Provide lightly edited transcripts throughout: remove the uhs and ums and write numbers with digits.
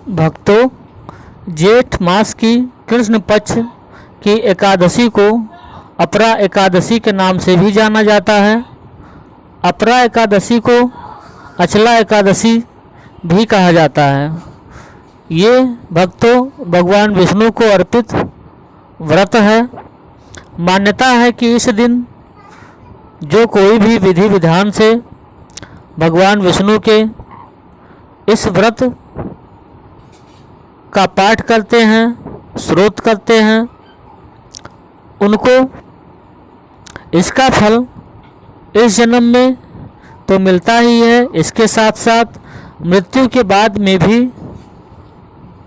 भक्तों, जेठ मास की कृष्ण पक्ष की एकादशी को अपरा एकादशी के नाम से भी जाना जाता है। अपरा एकादशी को अचला एकादशी भी कहा जाता है। ये भक्तों भगवान विष्णु को अर्पित व्रत है। मान्यता है कि इस दिन जो कोई भी विधि विधान से भगवान विष्णु के इस व्रत का पाठ करते हैं, श्रोत करते हैं, उनको इसका फल इस जन्म में तो मिलता ही है, इसके साथ साथ मृत्यु के बाद में भी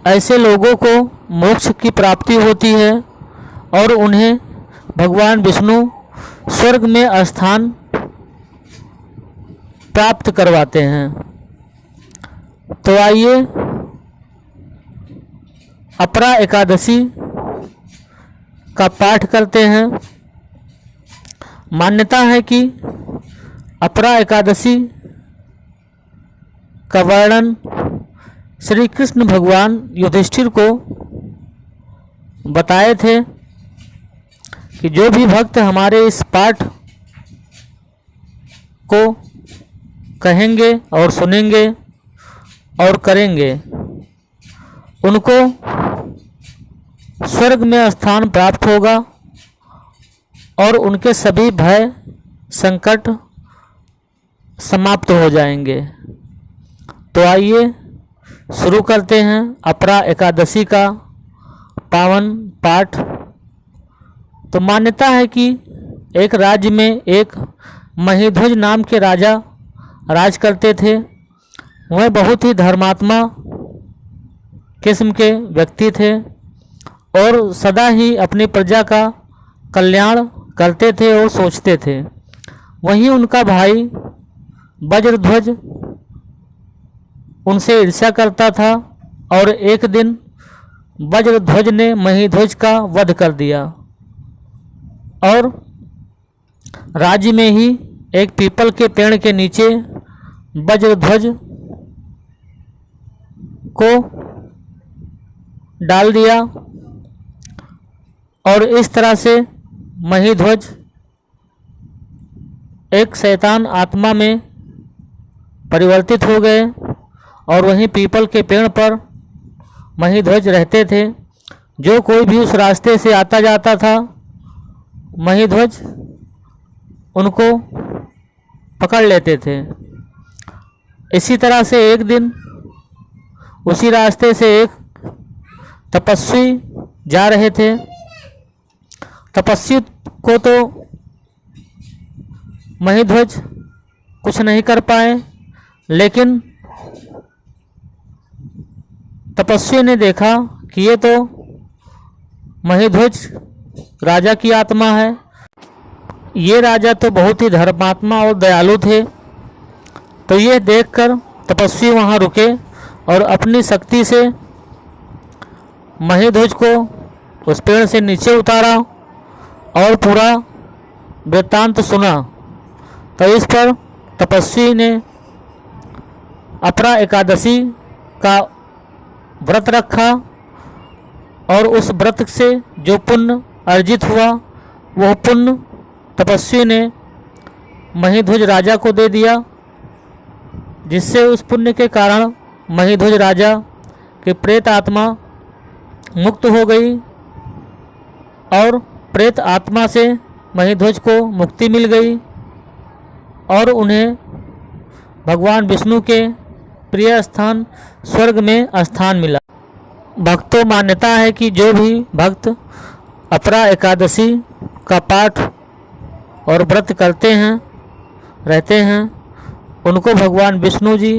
ऐसे लोगों को मोक्ष की प्राप्ति होती है और उन्हें भगवान विष्णु स्वर्ग में स्थान प्राप्त करवाते हैं। तो आइए अपरा एकादशी का पाठ करते हैं। मान्यता है कि अपरा एकादशी का वर्णन श्री कृष्ण भगवान युधिष्ठिर को बताए थे कि जो भी भक्त हमारे इस पाठ को कहेंगे और सुनेंगे और करेंगे, उनको स्वर्ग में स्थान प्राप्त होगा और उनके सभी भय संकट समाप्त हो जाएंगे। तो आइए शुरू करते हैं अपरा एकादशी का पावन पाठ। तो मान्यता है कि एक राज्य में एक महीध्वज नाम के राजा राज करते थे। वह बहुत ही धर्मात्मा किस्म के व्यक्ति थे और सदा ही अपनी प्रजा का कल्याण करते थे और सोचते थे। वहीं उनका भाई वज्रध्वज उनसे ईर्ष्या करता था और एक दिन वज्रध्वज ने महीध्वज का वध कर दिया और राज्य में ही एक पीपल के पेड़ के नीचे वज्रध्वज को डाल दिया और इस तरह से महीध्वज एक शैतान आत्मा में परिवर्तित हो गए और वहीं पीपल के पेड़ पर महीध्वज रहते थे। जो कोई भी उस रास्ते से आता जाता था, महीध्वज उनको पकड़ लेते थे। इसी तरह से एक दिन उसी रास्ते से एक तपस्वी जा रहे थे। तपस्वी को तो महीध्वज कुछ नहीं कर पाए, लेकिन तपस्वी ने देखा कि ये तो महीध्वज राजा की आत्मा है। ये राजा तो बहुत ही धर्मात्मा और दयालु थे। तो ये देखकर तपस्वी वहाँ रुके और अपनी शक्ति से महीध्वज को उस पेड़ से नीचे उतारा और पूरा वृत्तांत सुना। तो इस पर तपस्वी ने अपरा एकादशी का व्रत रखा और उस व्रत से जो पुण्य अर्जित हुआ, वह पुण्य तपस्वी ने महीध्वज राजा को दे दिया, जिससे उस पुण्य के कारण महीध्वज राजा की प्रेत आत्मा मुक्त हो गई और प्रेत आत्मा से महीध्वज को मुक्ति मिल गई और उन्हें भगवान विष्णु के प्रिय स्थान स्वर्ग में स्थान मिला। भक्तों, मान्यता है कि जो भी भक्त अपरा एकादशी का पाठ और व्रत करते हैं, रहते हैं, उनको भगवान विष्णु जी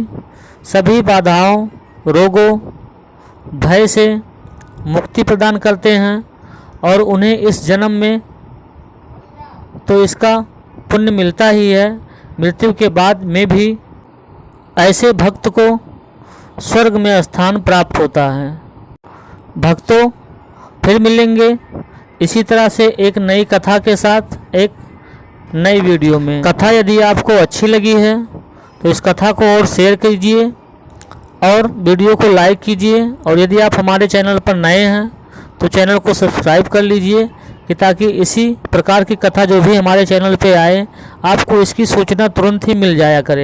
सभी बाधाओं, रोगों, भय से मुक्ति प्रदान करते हैं और उन्हें इस जन्म में तो इसका पुण्य मिलता ही है, मृत्यु के बाद में भी ऐसे भक्त को स्वर्ग में स्थान प्राप्त होता है। भक्तों, फिर मिलेंगे इसी तरह से एक नई कथा के साथ एक नई वीडियो में। कथा यदि आपको अच्छी लगी है तो इस कथा को और शेयर कीजिए और वीडियो को लाइक कीजिए। और यदि आप हमारे चैनल पर नए हैं तो चैनल को सब्सक्राइब कर लीजिए कि ताकि इसी प्रकार की कथा जो भी हमारे चैनल पे आए आपको इसकी सूचना तुरंत ही मिल जाया करे।